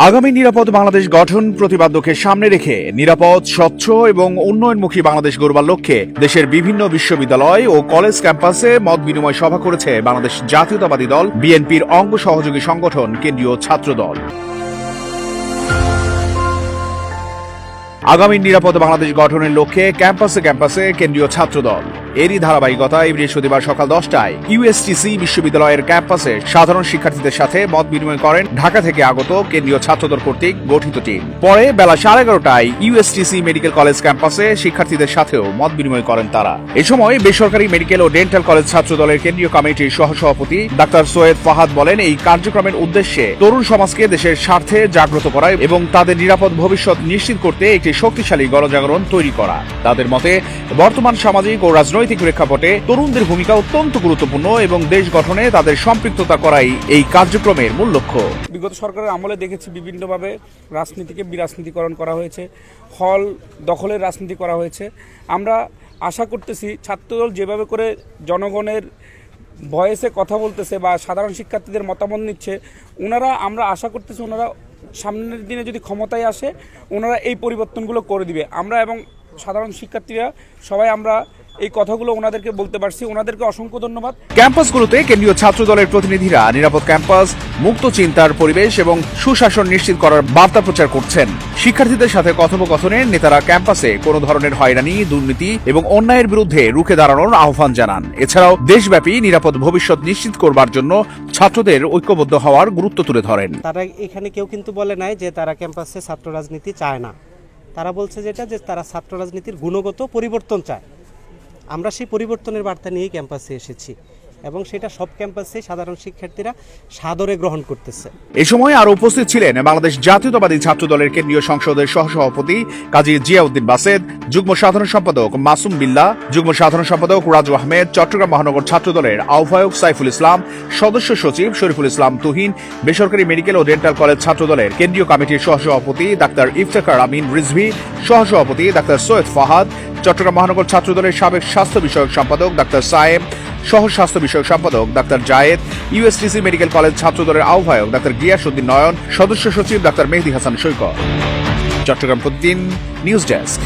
আগামী নিরাপদ বাংলাদেশ গঠন প্রতিপাদ্যকে সামনে রেখে নিরাপদ, স্বচ্ছ এবং উন্নয়নমুখী বাংলাদেশ গড়বার লক্ষ্যে দেশের বিভিন্ন বিশ্ববিদ্যালয় ও কলেজ ক্যাম্পাসে মত বিনিময় সভা করেছে বাংলাদেশ জাতীয়তাবাদী দল বিএনপির অঙ্গ সহযোগী সংগঠন কেন্দ্রীয় ছাত্র দল। আগামী নিরাপদ বাংলাদেশ গঠনের লক্ষ্যে ক্যাম্পাসে ক্যাম্পাসে কেন্দ্রীয় ছাত্র দল। এরই ধারাবাহিকতায় বৃহস্পতিবার সকাল 10টায় ইউএসটিসি বিশ্ববিদ্যালয়ের ক্যাম্পাসে সাধারণ শিক্ষার্থীদের সাথে মত বিনিময় করেন ঢাকা থেকে আগত কেন্দ্রীয় ছাত্রদল কর্তৃক গঠিত টিম। পরে বেলা 11:30টায় ইউএসটিসি মেডিকেল কলেজ ক্যাম্পাসে শিক্ষার্থীদের সাথেও মত বিনিময় করেন তারা। এ সময় বেসরকারি মেডিকেল ও ডেন্টাল কলেজ ছাত্র দলের কেন্দ্রীয় কমিটির সহসভাপতি ডাক্তার সৈয়দ ফাহাদ বলেন, এই কার্যক্রমের উদ্দেশ্যে তরুণ সমাজকে দেশের স্বার্থে জাগ্রত করা এবং তাদের নিরাপদ ভবিষ্যৎ নিশ্চিত করতে একটি শক্তিশালী গণজাগরণ তৈরি করা। তাদের মতে বর্তমান সামাজিক ও রাজনৈতিক প্রেক্ষাপটে তরুণদের ভূমিকা অত্যন্ত গুরুত্বপূর্ণ এবং দেশ গঠনে তাদের সম্পৃক্ততা করাই এই কার্যক্রমের মূল লক্ষ্য। বিগত সরকারের আমলে দেখেছি বিভিন্নভাবে রাজনীতিকে বিরাজনীতিকরণ করা হয়েছে, হল দখলের রাজনীতি করা হয়েছে। আমরা আশা করতেছি ছাত্রদল যেভাবে করে জনগণের ভয়েসে কথা বলতেছে বা সাধারণ শিক্ষার্থীদের মতামত নিচ্ছে, আমরা আশা করতেছি ওনারা সামনের দিনে যদি ক্ষমতায় আসে ওনারা এই পরিবর্তনগুলো করে দিবে। আমরা এবং সাধারণ শিক্ষার্থীরা সবাই আমরা এই কথাগুলো ওনাদেরকে বলতে পারছি। ওনাদেরকে অসংখ্য ধন্যবাদ। ক্যাম্পাসগুলোতে কেন্দ্রীয় ছাত্র দলের প্রতিনিধিরা নিরাপদ ক্যাম্পাস, মুক্ত চিন্তার পরিবেশ এবং সুশাসন নিশ্চিত করার বার্তা প্রচার করছেন। শিক্ষার্থীদের সাথে কথোপকথনে নেতারা ক্যাম্পাসে কোনো ধরনের হয়রানি, দুর্নীতি এবং অন্যায়ের বিরুদ্ধে রুখে দাঁড়ানোর আহ্বান জানান। এছাড়াও দেশব্যাপী নিরাপদ ভবিষ্যৎ নিশ্চিত করবার জন্য ছাত্রদের ঐক্যবদ্ধ হওয়ার গুরুত্ব তুলে ধরেন। তারা এখানে কেউ কিন্তু বলে নাই যে তারা ক্যাম্পাসে ছাত্র রাজনীতি চায় না। তারা বলছে যে তারা ছাত্র রাজনীতির গুণগত পরিবর্তন চায়। আমরা সেই পরিবর্তনের বার্তা নিয়েই ক্যাম্পাসে এসেছি এবং সেটা সব ক্যাম্পাসে সাধারণ শিক্ষার্থীরা সাদরে গ্রহণ করতেছে। এ সময় আরো উপস্থিত ছিলেন বাংলাদেশ জাতীয়তাবাদী ছাত্র দলের কেন্দ্রীয় সংসদের সহসভাপতি কাজী জিয়াউদ্দিন বাসেদ, যুগ্ম সাধারণ সম্পাদক মাসুম বিল্লাহ, যুগ্ম সাধারণ সম্পাদক রাজু আহমেদ, চট্টগ্রাম মহানগর ছাত্র দলের আহ্বায়ক সাইফুল ইসলাম, সদস্য সচিব শরীফুল ইসলাম তুহিন, বেসরকারি মেডিকেল ও ডেন্টাল কলেজ ছাত্র দলের কেন্দ্রীয় কমিটির সহসভাপতি ডাক্তার ইফতেখার আমিন রিজভী, সহসভাপতি ডাক্তার সৈয়দ ফাহাদ, চট্টগ্রাম মহানগর ছাত্র দলের সাবেক স্বাস্থ্য বিষয়ক সম্পাদক ডাক্তার সায়েম, সহ স্বাস্থ্য বিষয়ক সম্পাদক ডাক্তার জায়েদ, ইউএসটিসি মেডিকেল কলেজ ছাত্র দলের আহ্বায়ক ডাক্তার গিয়াসউদ্দিন নয়ন, সদস্য সচিব ডাক্তার মেহেদী হাসান সৈকত। চট্টগ্রাম প্রতিদিন নিউজ ডেস্ক।